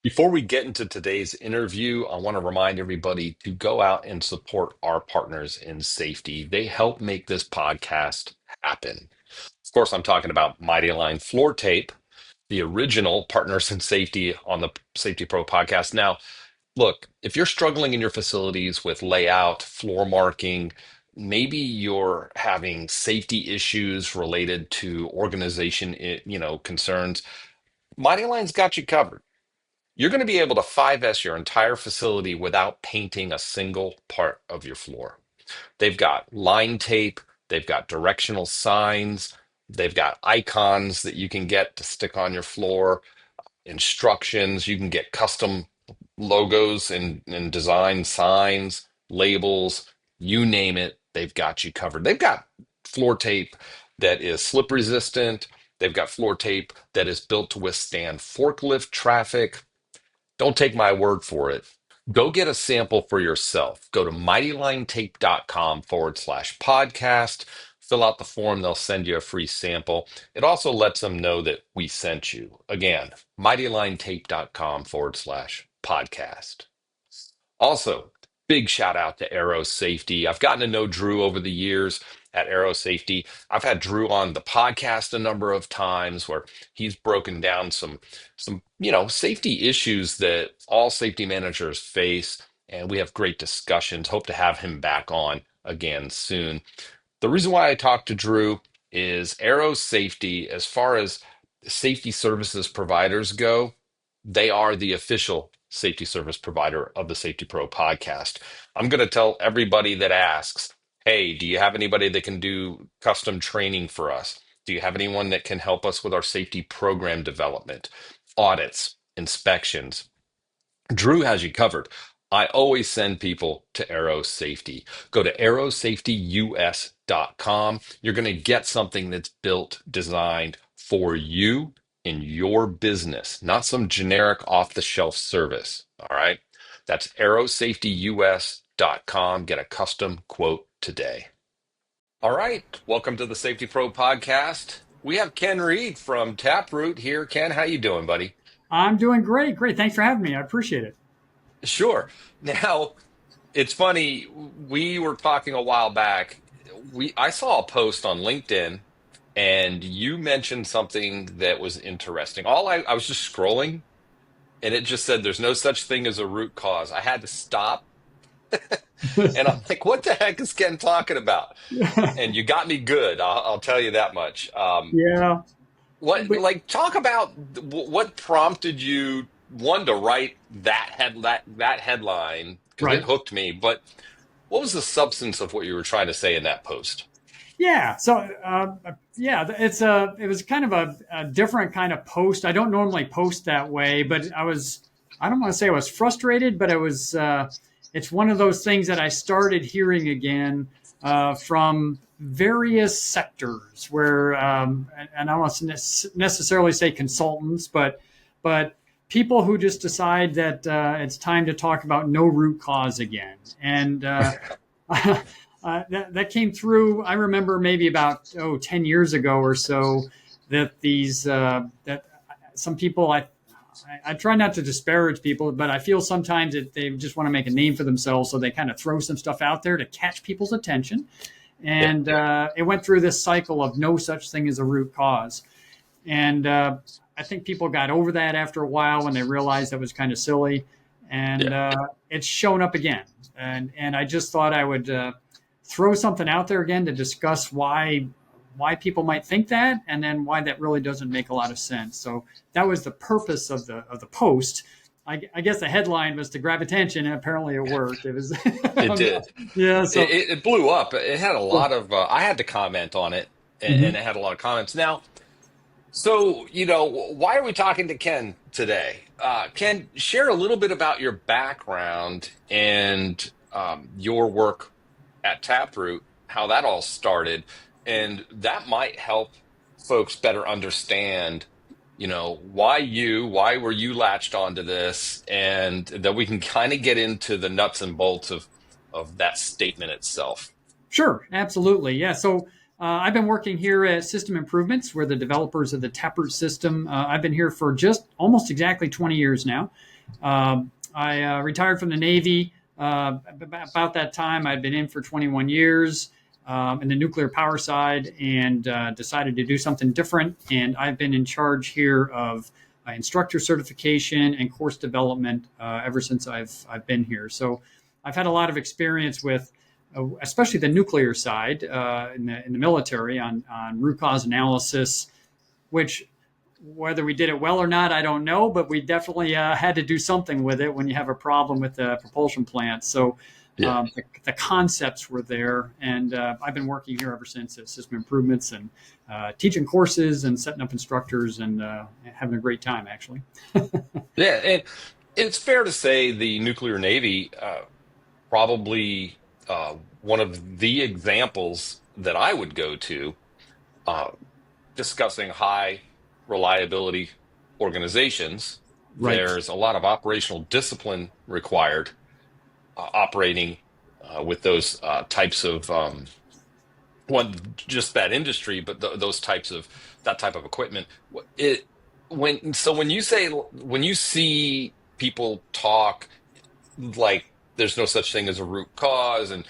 Before we get into today's interview, I want to remind everybody to go out and support our partners in safety. They help make this podcast happen. Of course, I'm talking about Mighty Line Floor Tape, the original partners in safety on the Safety Pro podcast. Now, look, if you're struggling in your facilities with layout, floor marking, maybe you're having safety issues related to organization, concerns, Mighty Line's got you covered. You're going to be able to 5S your entire facility without painting a single part of your floor. They've got line tape, they've got directional signs, they've got icons that you can get to stick on your floor, instructions, you can get custom logos and design signs, labels, you name it, they've got you covered. They've got floor tape that is slip resistant. They've got floor tape that is built to withstand forklift traffic. Don't take my word for it. Go get a sample for yourself. Go to mightylinetape.com/podcast. Fill out the form. They'll send you a free sample. It also lets them know that we sent you. Again, mightylinetape.com/podcast. Also, big shout out to Aero Safety. I've gotten to know Drew over the years at Aero Safety. I've had Drew on the podcast a number of times where he's broken down some safety issues that all safety managers face, and we have great discussions. Hope to have him back on again soon. The reason why I talked to Drew is Aero Safety, as far as safety services providers go, they are the official safety service provider of the Safety Pro podcast. I'm going to tell everybody that asks, hey, do you have anybody that can do custom training for us? Do you have anyone that can help us with our safety program development, audits, inspections? Drew has you covered. I always send people to Aero Safety. Go to aerosafetyus.com. You're going to get something that's built, designed for you in your business, not some generic off-the-shelf service. All right. That's aerosafetyus.com. Get a custom quote today. All right. Welcome to the Safety Pro podcast. We have Ken Reed from Taproot here. Ken, how you doing, buddy? I'm doing great. Great. Thanks for having me. I appreciate it. Sure. Now, it's funny, we were talking a while back. I saw a post on LinkedIn and you mentioned something that was interesting. I was just scrolling and it just said there's no such thing as a root cause. I had to stop and I'm like, what the heck is Ken talking about? And you got me good. I'll tell you that much. Yeah. But Talk about what prompted you one to write that headline because it right. hooked me. But what was the substance of what you were trying to say in that post? Yeah. It was kind of a different kind of post. I don't normally post that way, but I don't want to say I was frustrated, but it's one of those things that I started hearing again from various sectors where, and I don't want to necessarily say consultants, but people who just decide that it's time to talk about no root cause again. And that came through. I remember maybe about 10 years ago or so that some people I try not to disparage people, but I feel sometimes that they just want to make a name for themselves, so they kind of throw some stuff out there to catch people's attention. Yeah, And it went through this cycle of no such thing as a root cause. And I think people got over that after a while when they realized that was kind of silly. And yeah. it's shown up again. And I just thought I would throw something out there again to discuss why people might think that, and then why that really doesn't make a lot of sense. So that was the purpose of the post. I guess the headline was to grab attention, and apparently it worked. It was, It did. yeah. So It blew up. It had a lot of. I had to comment on it, and mhm. it had a lot of comments. Now, why are we talking to Ken today? Ken, share a little bit about your background and your work at Taproot, how that all started, and that might help folks better understand, why were you latched onto this, and that we can kind of get into the nuts and bolts of that statement itself. Sure, absolutely. Yeah. So I've been working here at System Improvements. We're the developers of the Taproot system. I've been here for just almost exactly 20 years now. I retired from the Navy about that time. I'd been in for 21 years in the nuclear power side and decided to do something different. And I've been in charge here of instructor certification and course development ever since I've been here. So I've had a lot of experience with especially the nuclear side in the military on root cause analysis, which whether we did it well or not, I don't know, but we definitely had to do something with it when you have a problem with the propulsion plant. So Yeah. the concepts were there, and I've been working here ever since at System Improvements and teaching courses and setting up instructors and having a great time, actually. Yeah, and it's fair to say the nuclear Navy probably one of the examples that I would go to uh, discussing high reliability organizations. Right. There's a lot of operational discipline required operating with those types of one just that industry, but those types of that type of equipment. It when you say when you see people talk like there's no such thing as a root cause, and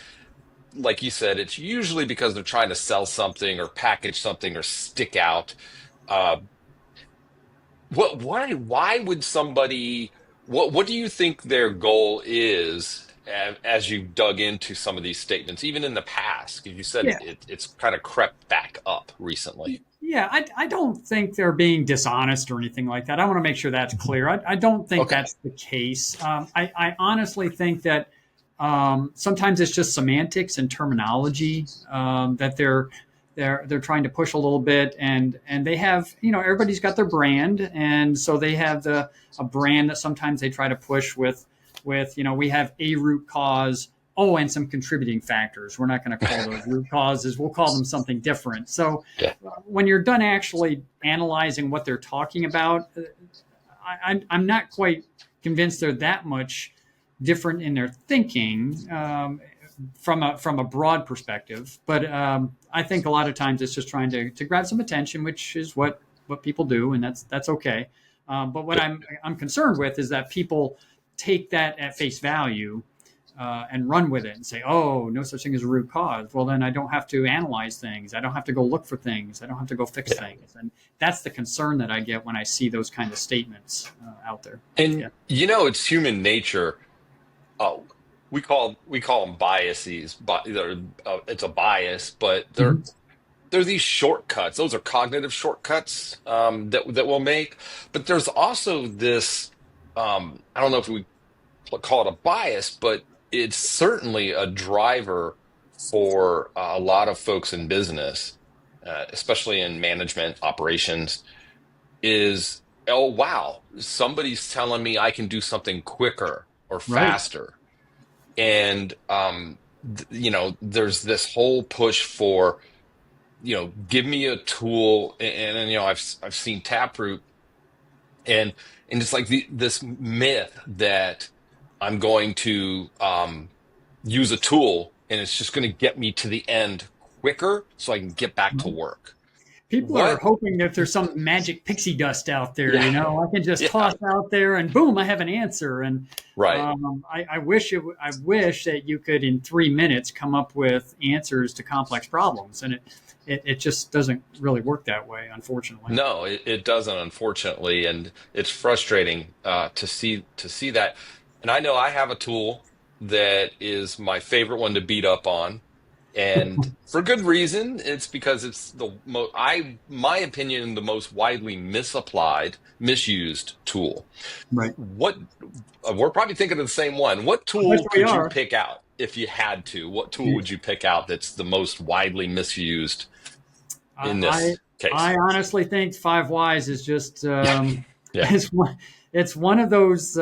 like you said, it's usually because they're trying to sell something or package something or stick out. Uh, why would somebody, what do you think their goal is as you dug into some of these statements, even in the past? Because you said Yeah. it's kind of crept back up recently. Yeah, I don't think they're being dishonest or anything like that. I want to make sure that's clear. I don't think Okay. that's the case. I honestly think that sometimes it's just semantics and terminology that they're trying to push a little bit, and they have, everybody's got their brand, and so they have a brand that sometimes they try to push with we have a root cause. Oh, and some contributing factors. We're not going to call those root causes. We'll call them something different. So Yeah. when you're done actually analyzing what they're talking about, I'm not quite convinced they're that much different in their thinking from a broad perspective. But I think a lot of times it's just trying to grab some attention, which is what people do, and that's okay. But what I'm concerned with is that people take that at face value and run with it and say, oh, no such thing as a root cause. Well, then I don't have to analyze things. I don't have to go look for things. I don't have to go fix Yeah. things. And that's the concern that I get when I see those kind of statements out there. And Yeah. it's human nature. Oh, we call them biases, but it's a bias, but Mhm. they're these shortcuts. Those are cognitive shortcuts that we'll make. But there's also this. I don't know if we call it a bias, but it's certainly a driver for a lot of folks in business, especially in management operations. Is, oh wow, somebody's telling me I can do something quicker or Right. faster, and there's this whole push for give me a tool, and I've seen Taproot, and it's like this myth that I'm going to use a tool and it's just going to get me to the end quicker so I can get back to work. People are What? hoping that there's some magic pixie dust out there, Yeah, I can just yeah, toss out there and boom, I have an answer. And right. I wish I wish that you could in 3 minutes come up with answers to complex problems, and it just doesn't really work that way, unfortunately. No, it doesn't, unfortunately, and it's frustrating to see that. And I know I have a tool that is my favorite one to beat up on, and for good reason. It's because it's my opinion, the most widely misapplied, misused tool. Right. What we're probably thinking of the same one. What I bet tool we could you are. pick out if you had to? What tool would you pick out that's the most widely misused in I this case? I honestly think Five Whys is just Yeah, yeah, it's one of those.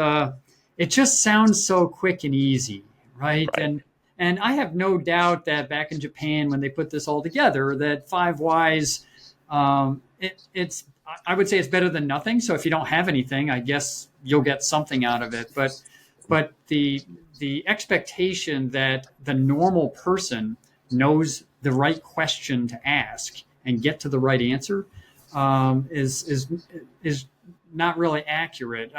It just sounds so quick and easy, right? right. And I have no doubt that back in Japan when they put this all together, that Five Whys, it's I would say it's better than nothing. So if you don't have anything, I guess you'll get something out of it. But the expectation that the normal person knows the right question to ask and get to the right answer is not really accurate.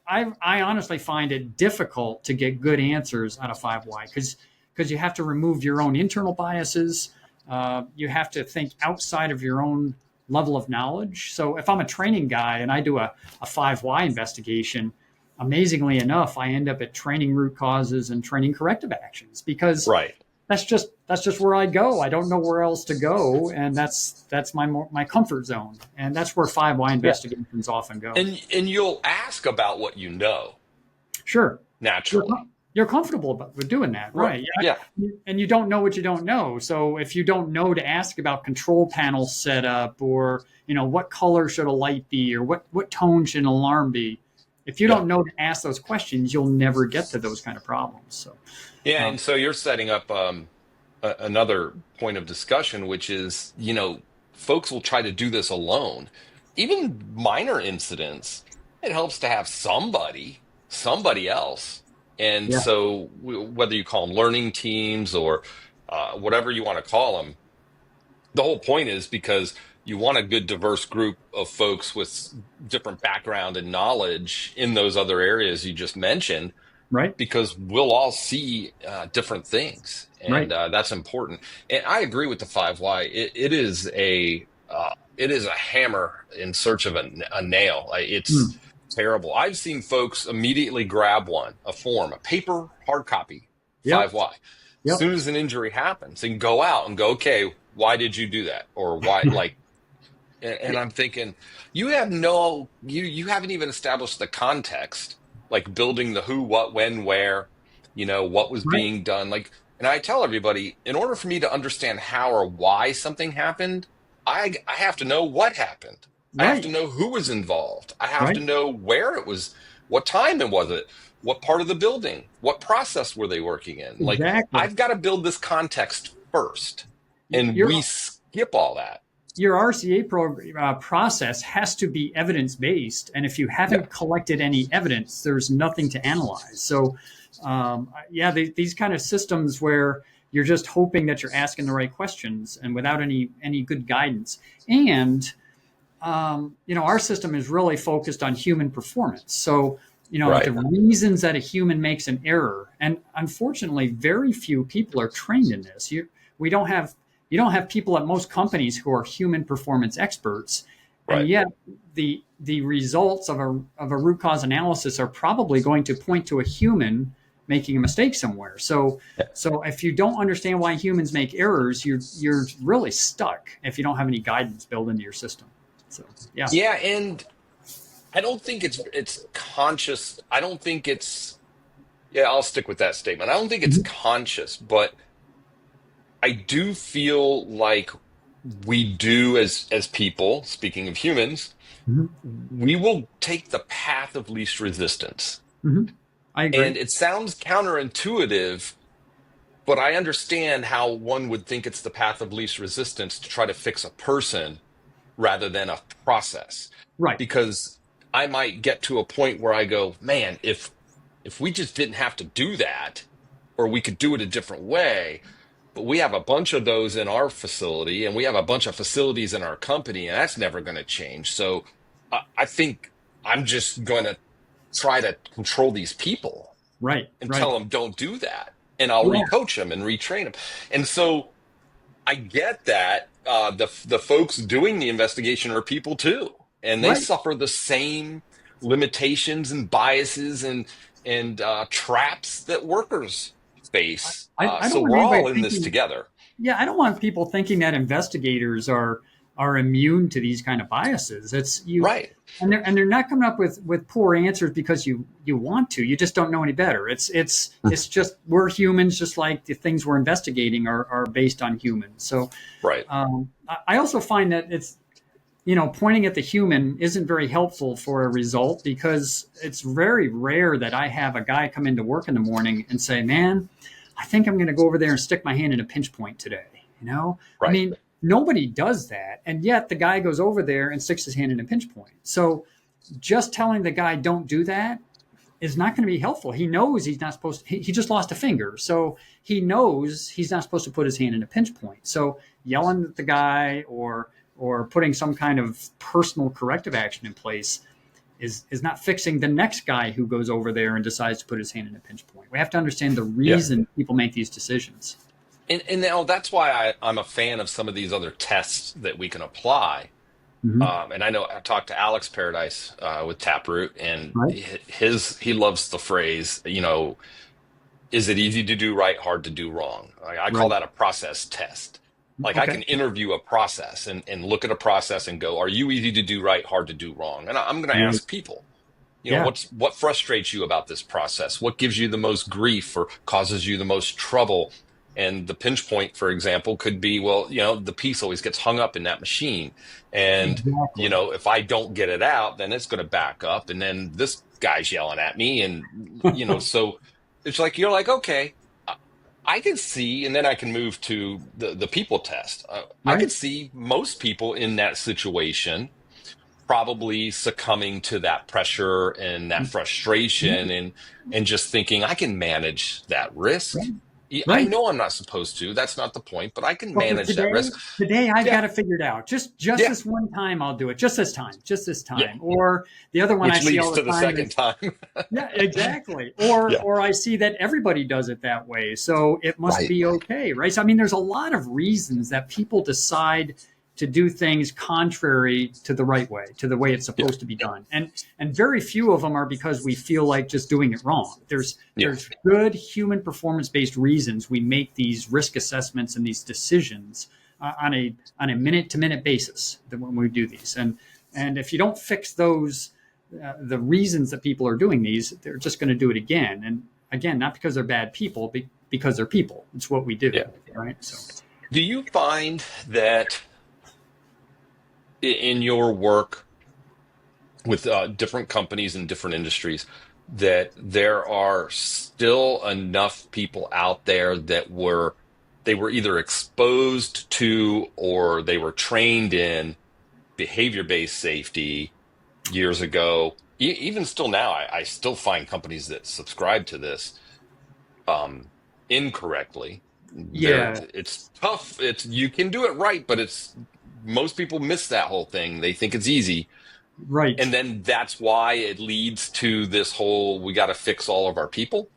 I honestly find it difficult to get good answers out of 5Y because you have to remove your own internal biases. You have to think outside of your own level of knowledge. So if I'm a training guy and I do a 5Y investigation, amazingly enough, I end up at training root causes and training corrective actions because Right. that's just where I go. I don't know where else to go, and that's my comfort zone, and that's where 5Y Yeah. investigations often go. And you'll ask about what you know Sure, naturally. you're comfortable with doing that, right? Yeah. And you don't know what you don't know. So if you don't know to ask about control panel setup, or what color should a light be, or what tone should an alarm be, if you don't know to ask those questions, you'll never get to those kind of problems. So Yeah. And so you're setting up another point of discussion, which is, folks will try to do this alone. Even minor incidents, it helps to have somebody else. And yeah, so whether you call them learning teams or whatever you want to call them, the whole point is because you want a good diverse group of folks with different background and knowledge in those other areas you just mentioned, right, because we'll all see different things, and right. that's important. And I agree with the 5Y. It is a hammer in search of a nail. It's terrible. I've seen folks immediately grab a form, a paper hard copy, Yep, 5Y, as yep. soon as an injury happens, and go out and go, okay, why did you do that, or why, like. And I'm thinking, you haven't even established the context, like building the who, what, when, where, what was Right, being done. Like, and I tell everybody, in order for me to understand how or why something happened, I have to know what happened. I have to right, know who was involved. I have to right. know where it was, what time it was it, what part of the building, what process were they working in. Like, Exactly. I've got to build this context first, and Your we skip all that. your RCA process has to be evidence based, and if you Yeah. haven't collected any evidence, there's nothing to analyze. So, these kind of systems where you're just hoping that you're asking the right questions and without any good guidance, and our system is really focused on human performance. So, the Right. reasons that a human makes an error, and unfortunately, very few people are trained in this. We don't have you don't have people at most companies who are human performance experts, and Right. yet the results of a root cause analysis are probably going to point to a human making a mistake somewhere. So if you don't understand why humans make errors, you're really stuck if you don't have any guidance built into your system. So yeah. Yeah, and I don't think it's conscious. I don't think it's Yeah, I'll stick with that statement. I don't think it's Mhm. conscious, but I do feel like we do as people, speaking of humans, Mhm. we will take the path of least resistance. Mhm. I agree. And it sounds counterintuitive, but I understand how one would think it's the path of least resistance to try to fix a person rather than a process. Right. Because I might get to a point where I go, man, if we just didn't have to do that, or we could do it a different way, but we have a bunch of those in our facility, and we have a bunch of facilities in our company, and that's never going to change. So I think I'm just going to try to control these people Right. and Right. tell them don't do that, and I'll Yeah. recoach them and retrain them. And so I get that the folks doing the investigation are people too, and they Right. suffer the same limitations and biases and traps that workers face. I So don't want we're anybody all in this thinking. together. Yeah, I don't want people thinking that investigators are immune to these kind of biases. It's you, Right. and they're not coming up with poor answers because you want to. You just don't know any better. It's just we're humans, just like the things we're investigating are based on humans. So Right. I also find that it's pointing at the human isn't very helpful for a result because it's very rare that I have a guy come into work in the morning and say, "Man, I think I'm going to go over there and stick my hand in a pinch point today." I Right. mean, nobody does that, and yet the guy goes over there and sticks his hand in a pinch point. So, just telling the guy don't do that is not going to be helpful. He knows he's not supposed to, he just lost a finger. So he knows he's not supposed to put his hand in a pinch point. So yelling at the guy or putting some kind of personal corrective action in place is not fixing the next guy who goes over there and decides to put his hand in a pinch point. We have to understand the reason people make these decisions. And now that's why I'm a fan of some of these other tests that we can apply. And I know I talked to Alex Paradise with Taproot, and Right. he loves the phrase, is it easy to do right, hard to do wrong? I call Right. that a process test. Like I Okay. can interview a process and look at a process and go, are you easy to do right, hard to do wrong? And I'm going to Right. ask people, Yeah. what frustrates you about this process? What gives you the most grief or causes you the most trouble? And the pinch point, for example, could be, well, the piece always gets hung up in that machine. And, Exactly. if I don't get it out, then it's going to back up. And then this guy's yelling at me. And, so it's like, you're like, okay, I can see, and then I can move to the people test. I Right. could see most people in that situation probably succumbing to that pressure and that frustration and just thinking I can manage that risk. Right. I Right. know I'm not supposed to. That's not the point, but I can But for manage that risk. today I've Yeah. got it figured out. Just Yeah. this one time I'll do it. Just this time. Just this Yeah. time. Or the other one I Which see leads all to the the time second is, time. yeah, exactly. Or Yeah. I see that everybody does it that way, so it must Right. be okay, right? So I mean, there's a lot of reasons that people decide to do things contrary to the right way, to the way it's Yeah. supposed to be done, and very few of them are because we feel like just doing it wrong. Yeah. There's good human performance based reasons we make these risk assessments and these decisions on a minute to minute basis when we do these, and if you don't fix those the reasons that people are doing these, they're just going to do it again. And again, not because they're bad people, because they're people. It's what we do, Yeah. right? So, Do you find that in your work with different companies and different industries, that there are still enough people out there that they were either exposed to or they were trained in behavior-based safety years ago? Even still now, I still find companies that subscribe to this incorrectly. yeah, It's tough. You can do it right, but most people miss that whole thing. They think it's easy. And right. then that's why it leads to this whole, we got to fix all of our people.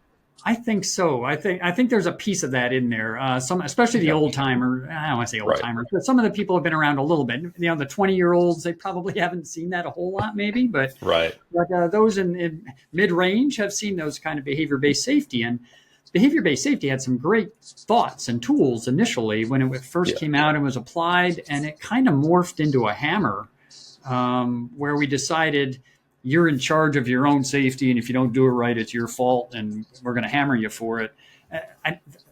I think so. I think there's a piece of that in there. Some, especially the Yeah. old timer. I don't want to say old Right. timers, but some of the people have been around a little bit. The 20-year-olds, they probably haven't seen that a whole lot, maybe. But Right. those in mid range have seen those kind of behavior based safety. And behavior based safety had some great thoughts and tools initially when it first Yeah. came out and was applied, and it kind of morphed into a hammer where we decided you're in charge of your own safety, and if you don't do it right, it's your fault, and we're going to hammer you for it.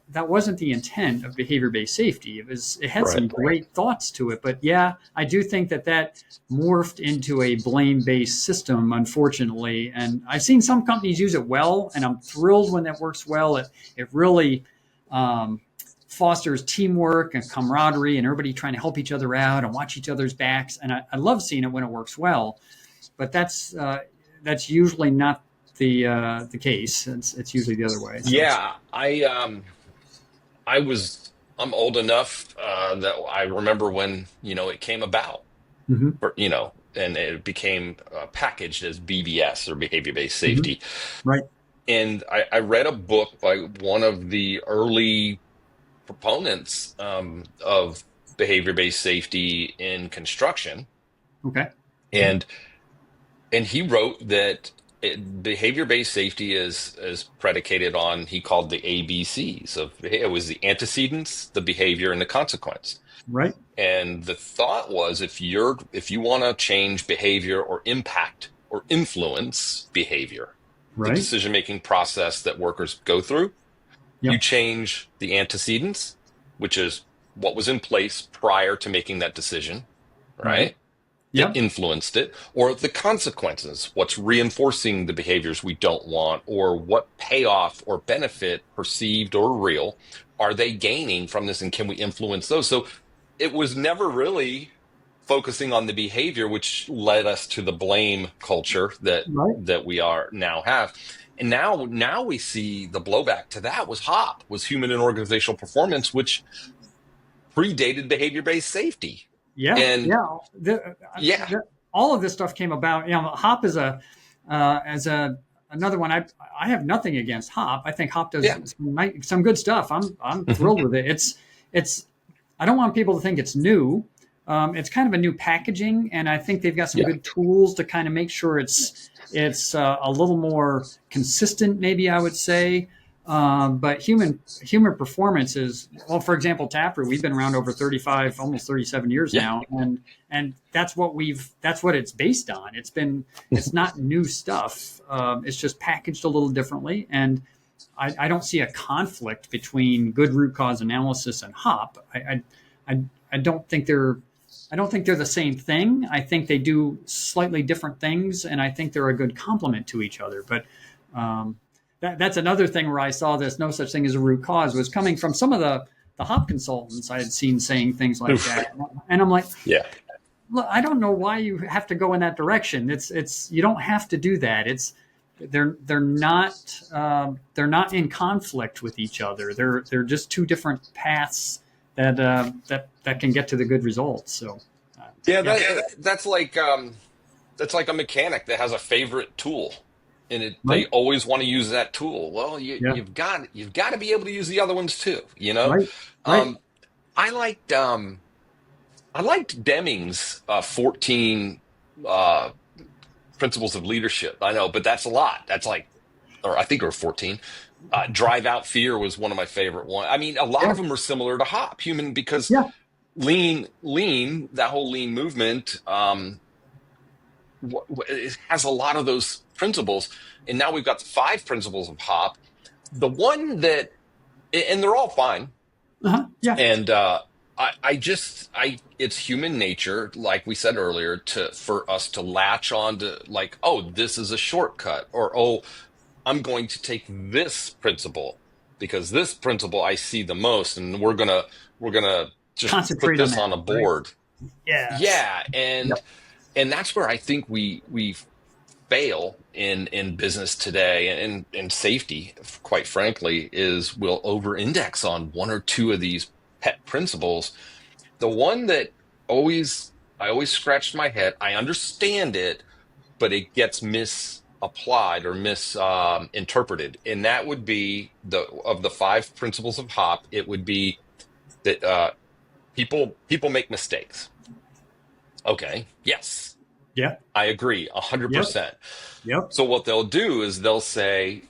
That wasn't the intent of behavior-based safety. It had some Right. great thoughts to it, but yeah, I do think that morphed into a blame-based system, unfortunately. And I've seen some companies use it well, and I'm thrilled when that works well. It really fosters teamwork and camaraderie, and everybody trying to help each other out and watch each other's backs. And I love seeing it when it works well. But that's usually not the case. It's usually the other way. So. Yeah. I'm old enough that I remember when, it came about, Mm-hmm. or, and it became packaged as BBS or behavior-based Mm-hmm. safety. Right. And I read a book by one of the early proponents of behavior-based safety in construction, Okay. and he wrote that behavior-based safety is predicated on, he called the ABCs of it was the antecedents, the behavior, and the consequence. Right. And the thought was, if you want to change behavior or impact or influence behavior, the Right. decision-making process that workers go through, you Yep. change the antecedents, which is what was in place prior to making that decision, right? That Yep. influenced it, or the consequences, what's reinforcing the behaviors we don't want, or what payoff or benefit, perceived or real, are they gaining from this, and can we influence those? So it was never really focusing on the behavior, which led us to the blame culture that Right. we are now have. And now we see the blowback to that was human and organizational performance, which predated behavior-based safety. Yeah, And yeah. yeah, All of this stuff came about. Hop is a as a another one. I have nothing against Hop. I think Hop yeah, does some good stuff. I'm hmm thrilled with it. It's I don't want people to think it's new. It's kind of a new packaging, and I think they've got some yeah, good tools to kind of make sure it's a little more consistent. Maybe I would say. But human performance is, well, for example, Taproot, we've been around over 35, almost 37 years yeah, now. And that's what it's based on. It's not new stuff. It's just packaged a little differently. And I don't see a conflict between good root cause analysis and HOP. I don't think they're the same thing. I think they do slightly different things, and I think they're a good complement to each other. But um, that's another thing where I saw this no such thing as a root cause was coming from some of the Hop consultants I had seen saying things like oof, that, and I'm like, yeah, look, I don't know why you have to go in that direction. It's you don't have to do that. They're not in conflict with each other. They're just two different paths that can get to the good results. So yeah. yeah, That's like a mechanic that has a favorite tool, and they right, always want to use that tool. Well, yeah, you've got to be able to use the other ones too. You know, right, right. um, I liked Deming's 14 uh, principles of leadership. I know, but that's a lot. That's like, or I think it were 14. Drive out fear was one of my favorite ones. I mean, a lot Yeah, of them are similar to Hop, human, because yeah, that whole lean movement. It has a lot of those principles. And now we've got the five principles of Hop. The one that, and they're all fine. yeah, And it's human nature, like we said earlier, for us to latch on to like, oh, this is a shortcut, or oh, I'm going to take this principle because this principle I see the most, and we're gonna just put concentrate on this that, on a right? board. Yes. Yeah, Yep. and that's where I think we fail in business today, and in safety, quite frankly, is we'll over index on one or two of these pet principles. The one that I always scratched my head, I understand it, but it gets misapplied or misinterpreted, and that would be the five principles of Hop. It would be that people make mistakes. Okay, yes, Yep. I agree, a hundred Yep. percent. Yep. So what they'll do is they'll say,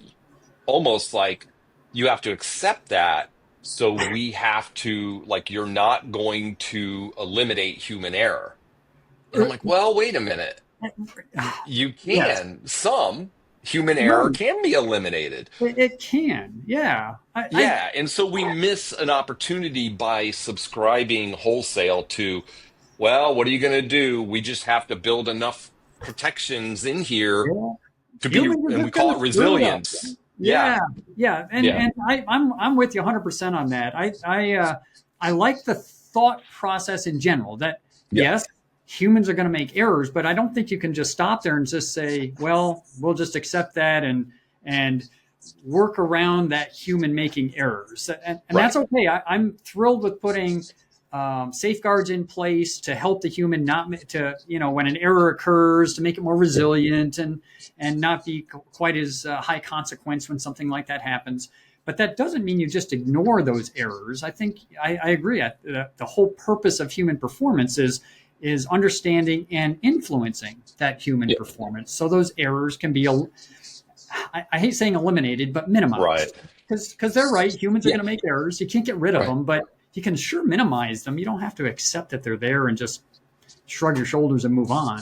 almost like, you have to accept that. So we have to, like, you're not going to eliminate human error. And I'm like, well, wait a minute. You Yes. can. Some human error Right. can be eliminated. It can. Yeah. Yeah. And so we miss an opportunity by subscribing wholesale to, well, what are you going to do? We just have to build enough protections in here Yeah. to be, Humans are and we just going call to it screw it up. resilience. Yeah. Yeah. Yeah. Yeah. I'm with you 100% on that. I like the thought process in general that Yeah. yes, humans are going to make errors, but I don't think you can just stop there and just say, well, we'll just accept that and work around that human making errors. And Right. that's okay. I'm thrilled with putting safeguards in place to help the human not to when an error occurs to make it more Yeah. resilient and not be quite as high consequence when something like that happens. But that doesn't mean you just ignore those errors. I think I agree. The whole purpose of human performance is understanding and influencing that human Yeah. performance. So those errors can be, I hate saying eliminated, but Right. minimized. Because they're right. Humans are Yeah. going to make errors. You can't get rid of Right. them, but you can sure minimize them. You don't have to accept that they're there and just shrug your shoulders and move on.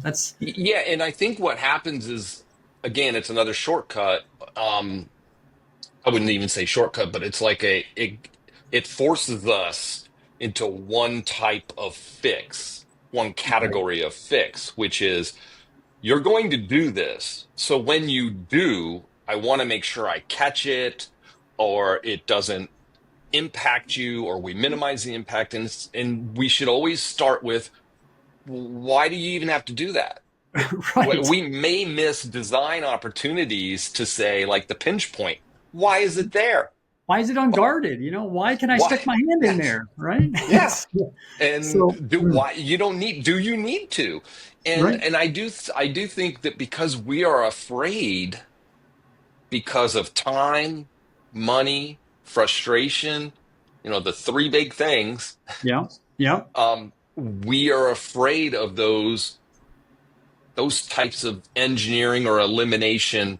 That's Yeah, and I think what happens is, again, it's another shortcut. I wouldn't even say shortcut, but it's like it forces us into one type of fix, one right. category of fix, which is, you're going to do this. So when you do, I want to make sure I catch it, or it doesn't impact you, or we minimize the impact. And we should always start with, why do you even have to do that? Right. We may miss design opportunities to say, like the pinch point. Why is it there? Why is it unguarded? Why can I Why? stick my hand in Yes. there? Right. Yeah. So, And why you don't need, do you need to? right. And I do think that because we are afraid because of time, money, frustration, the three big things, Yeah. Yeah. we are afraid of those types of engineering or elimination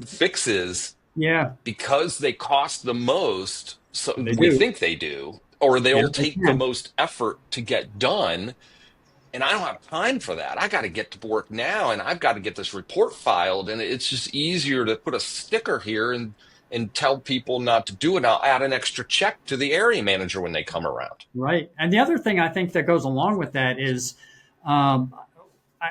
fixes Yeah. because they cost the most. So They we do. think they do, or Yeah. they'll They take the can. most effort to get done. And I don't have time for that. I got to get to work now, and I've got to get this report filed. And it's just easier to put a sticker here and tell people not to do it. I'll add an extra check to the area manager when they come around. Right. And the other thing I think that goes along with that is, um,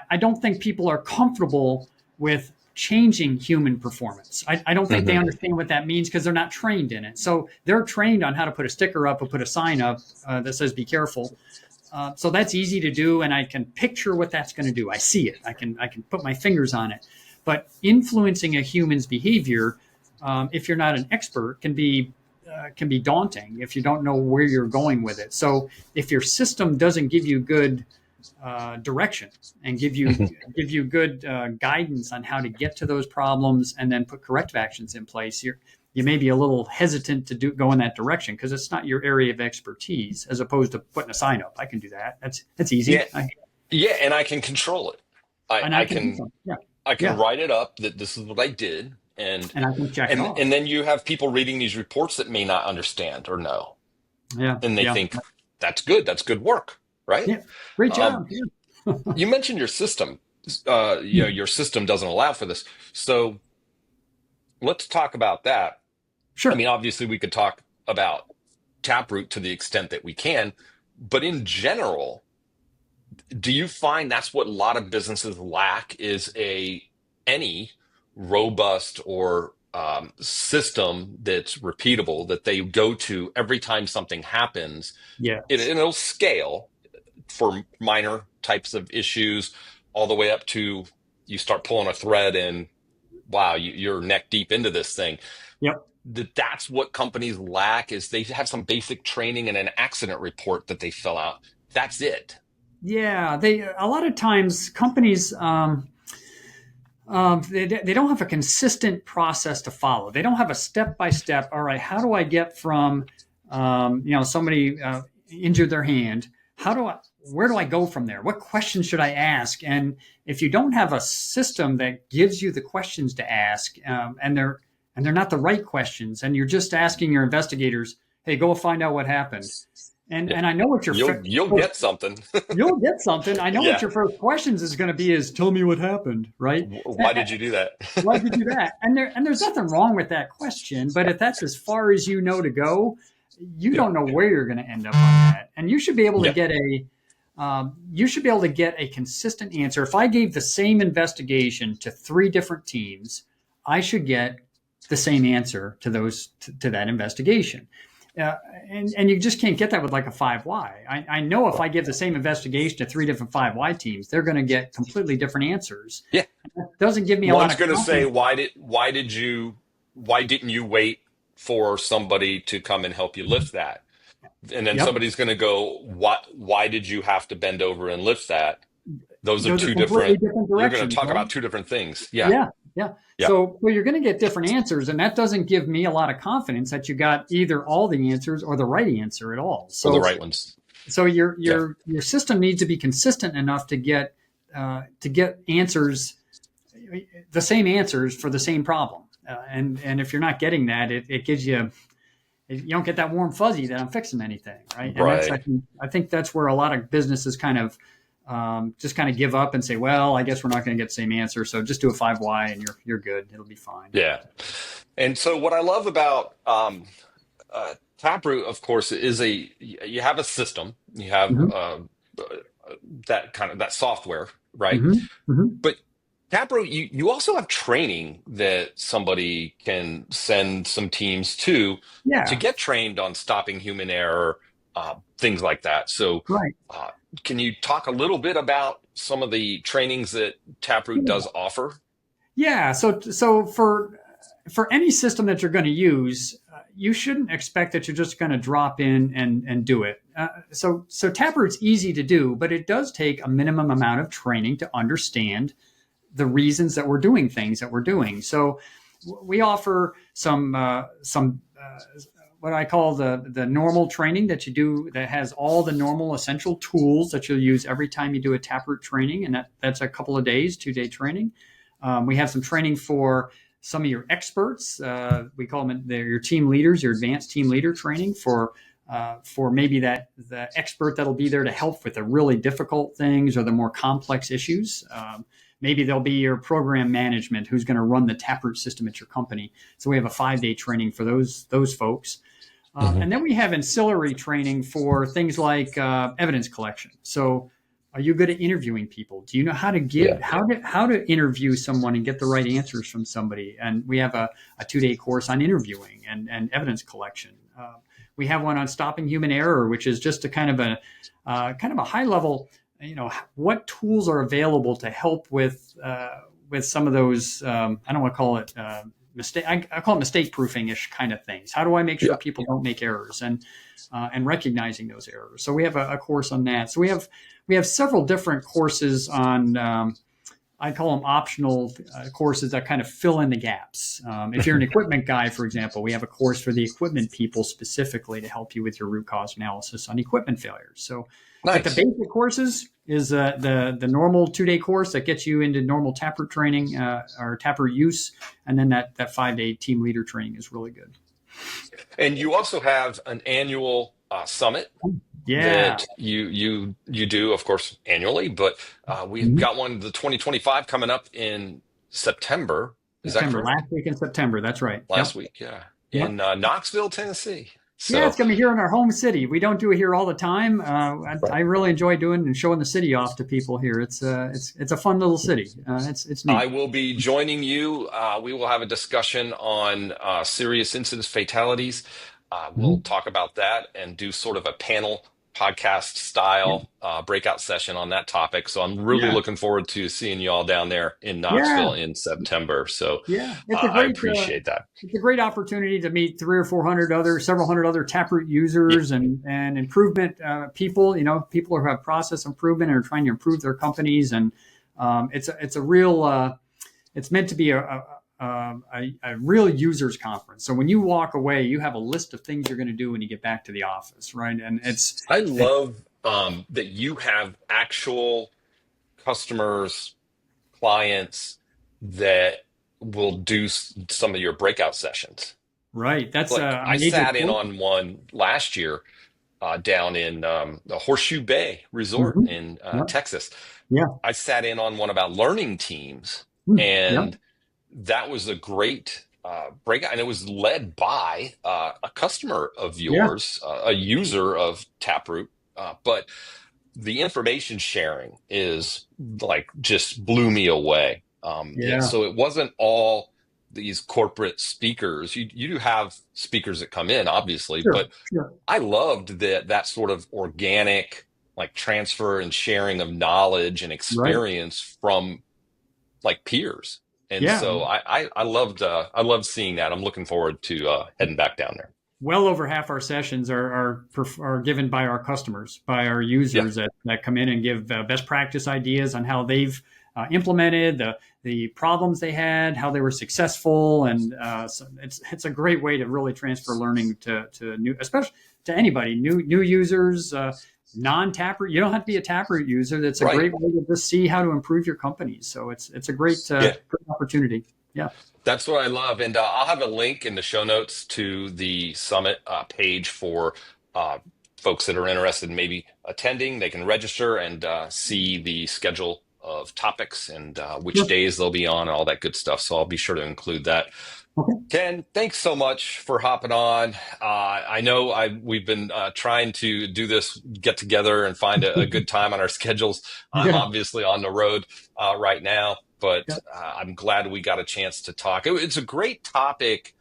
I don't think people are comfortable with changing human performance. I don't think they Hmm. understand what that means because they're not trained in it. So they're trained on how to put a sticker up or put a sign up that says "Be careful." So that's easy to do, and I can picture what that's going to do. I see it. I can put my fingers on it. But influencing a human's behavior, if you're not an expert, can be daunting if you don't know where you're going with it. So if your system doesn't give you good direction and give you good guidance on how to get to those problems and then put corrective actions in place, you may be a little hesitant to go in that direction because it's not your area of expertise, as opposed to putting a sign up. I can do that. That's easy. Yeah, yeah, and I can control it. I, And I I can do can something. Yeah, I can yeah, write it up that this is what I did, and and I can check it and off. and then you have people reading these reports that may not understand or know, Yeah, and they yeah, think that's good work, right? yeah. Great Um, job. Yeah. you mentioned your system. Your system doesn't allow for this, so let's talk about that. I mean, Sure. obviously, we could talk about Taproot to the extent that we can, but in general, do you find that's what a lot of businesses lack is any robust or system that's repeatable that they go to every time something happens? Yes. And it'll scale for minor types of issues all the way up to you start pulling a thread and wow, you're neck deep into this thing. Yep. That's what companies lack is they have some basic training and an accident report that they fill out. That's it. Yeah. They a lot of times companies. They don't have a consistent process to follow. They don't have a step by step. All right, how do I get from, somebody injured their hand? Where do I go from there? What questions should I ask? And if you don't have a system that gives you the questions to ask, and they're not the right questions, and you're just asking your investigators, "Hey, go find out what happened," and Yeah. and I know what your You'll get something. you'll get something. I know what Yeah. your first questions is going to be is, "Tell me what happened," right? Why did you do that? Why'd you do that? And there's nothing wrong with that question, but if that's as far as you know to go, you Yeah. don't know where you're going to end up on that. And Yeah. you should be able to get a consistent answer. If I gave the same investigation to three different teams, I should get the same answer to that investigation. Uh, and you just can't get that with like a 5Y. I know if I give the same investigation to three different 5Y teams, they're going to get completely different answers. Yeah. That doesn't give me a lot One's of going to say, confidence. why didn't you wait for somebody to come and help you lift that? And then Yep. somebody's going to go, why did you have to bend over and lift that? Those are Those are two completely different, different you're going to directions, talk right? about two different things. Yeah. Yeah, yeah. Yeah. So you're going to get different answers, and that doesn't give me a lot of confidence that you got either all the answers or the right answer at all. Or the So right ones. so your Yeah. your your system needs to be consistent enough to get answers, the same answers for the same problem. And if you're not getting that, it gives you don't get that warm fuzzy that I'm fixing anything, right? And that's Right. I think that's where a lot of businesses kind of just kind of give up and say, well, I guess we're not going to get the same answer, so just do a 5Y and you're good. It'll be fine. Yeah. And so what I love about Taproot, of course, is you have a system, you have Hmm. that kind of that software, right? Hmm. Hmm. But Taproot, you also have training that somebody can send some teams to Yeah. get trained on stopping human error, things like that. So Right. can you talk a little bit about some of the trainings that Taproot does offer? Yeah. So for any system that you're going to use, you shouldn't expect that you're just going to drop in and do it. So Taproot's easy to do, but it does take a minimum amount of training to understand the reasons that we're doing things that we're doing. So we offer some what I call the normal training that you do that has all the normal essential tools that you'll use every time you do a Taproot training, and that's a couple of days, 2-day training. We have some training for some of your experts. We call them your team leaders, your advanced team leader training for maybe the expert that'll be there to help with the really difficult things or the more complex issues. Maybe there'll be your program management who's going to run the Taproot system at your company. So we have a 5-day training for those folks. Mm-hmm. And then we have ancillary training for things like evidence collection. So are you good at interviewing people? Do you know how to how to interview someone and get the right answers from somebody? And we have a 2-day course on interviewing and evidence collection. We have one on stopping human error, which is just a kind of a high level. What tools are available to help with some of those. I don't want to call it mistake. I call it mistake proofing-ish kind of things. How do I make sure people don't make errors and recognizing those errors? So we have a course on that. So we have several different courses on. I call them optional courses that kind of fill in the gaps. If you're an equipment guy, for example, we have a course for the equipment people specifically to help you with your root cause analysis on equipment failures. So, Nice. But the basic courses is the normal 2-day course that gets you into normal Taproot training or Taproot use, and then that 5-day team leader training is really good. And you also have an annual summit. Yeah. That you do, of course, annually, but we've got one, the 2025, coming up in September. Is that correct? Last week in September. That's right. Last week, yeah. In Knoxville, Tennessee. Yeah, So it's going to be here in our home city. We don't do it here all the time. I really enjoy doing and showing the city off to people here. It's a fun little city. It's neat. I will be joining you. We will have a discussion on serious incidents, fatalities. We'll talk about that and do sort of a panel podcast style breakout session on that topic. So I'm really looking forward to seeing you all down there in Knoxville in September. So I appreciate that. It's a great opportunity to meet 300 or 400 several hundred other Taproot users and improvement people. People who have process improvement and are trying to improve their companies. And it's a real. It's meant to be a real users conference. So when you walk away, you have a list of things you're going to do when you get back to the office, right? And I love that you have actual customers, clients that will do some of your breakout sessions. Right. That's I sat in on one last year down in the Horseshoe Bay Resort in Texas. Yeah. I sat in on one about learning teams, and that was a great breakout, and it was led by a customer of yours, a user of Taproot. But the information sharing is just blew me away. So it wasn't all these corporate speakers. You do have speakers that come in, obviously, but I loved that sort of organic transfer and sharing of knowledge and experience from peers. And so I loved seeing that. I'm looking forward to heading back down there. Well over half our sessions are given by our customers, by our users that come in and give best practice ideas on how they've implemented the problems they had, how they were successful, and so it's a great way to really transfer learning to new, especially to anybody, new users, non-Taproot. You don't have to be a Taproot user. That's a great way to just see how to improve your company. So it's a great opportunity. Yeah. That's what I love. And I'll have a link in the show notes to the summit page for folks that are interested in maybe attending. They can register and see the schedule of topics and which days they'll be on and all that good stuff. So I'll be sure to include that. Okay. Ken, thanks so much for hopping on. I know we've been trying to do this get together and find a good time on our schedules. I'm obviously on the road right now, but I'm glad we got a chance to talk. It's a great topic,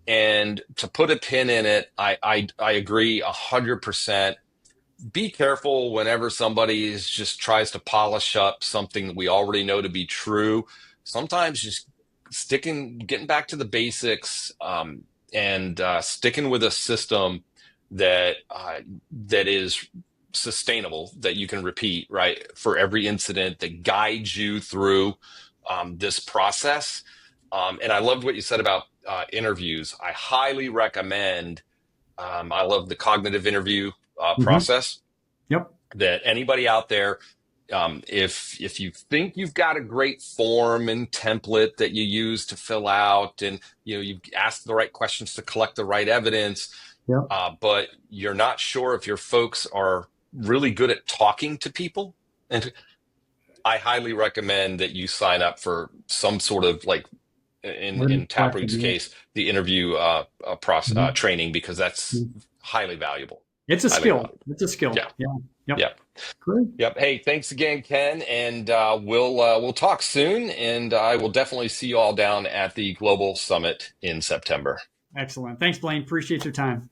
and to put a pin in it, I agree 100%. be careful whenever somebody just tries to polish up something that we already know to be true. Sometimes just getting back to the basics, and sticking with a system that is sustainable, that you can repeat, right, for every incident, that guides you through this process. And I loved what you said about interviews. I highly recommend. I love the cognitive interview Hmm. process, Yep. that anybody out there, if you think you've got a great form and template that you use to fill out, and you ask the right questions to collect the right evidence, Yep. but you're not sure if your folks are really good at talking to people, and I highly recommend that you sign up for some sort of, like, in Learning Taproot's collective. case, the interview Yeah. training, because that's Mhm. highly valuable. It's a Highly skill. valuable. It's a skill. Yeah. Yeah. Yep. Yeah. Great. Yep. Hey, thanks again, Ken, and we'll talk soon, and I will definitely see you all down at the Global Summit in September. Excellent. Thanks, Blaine. Appreciate your time.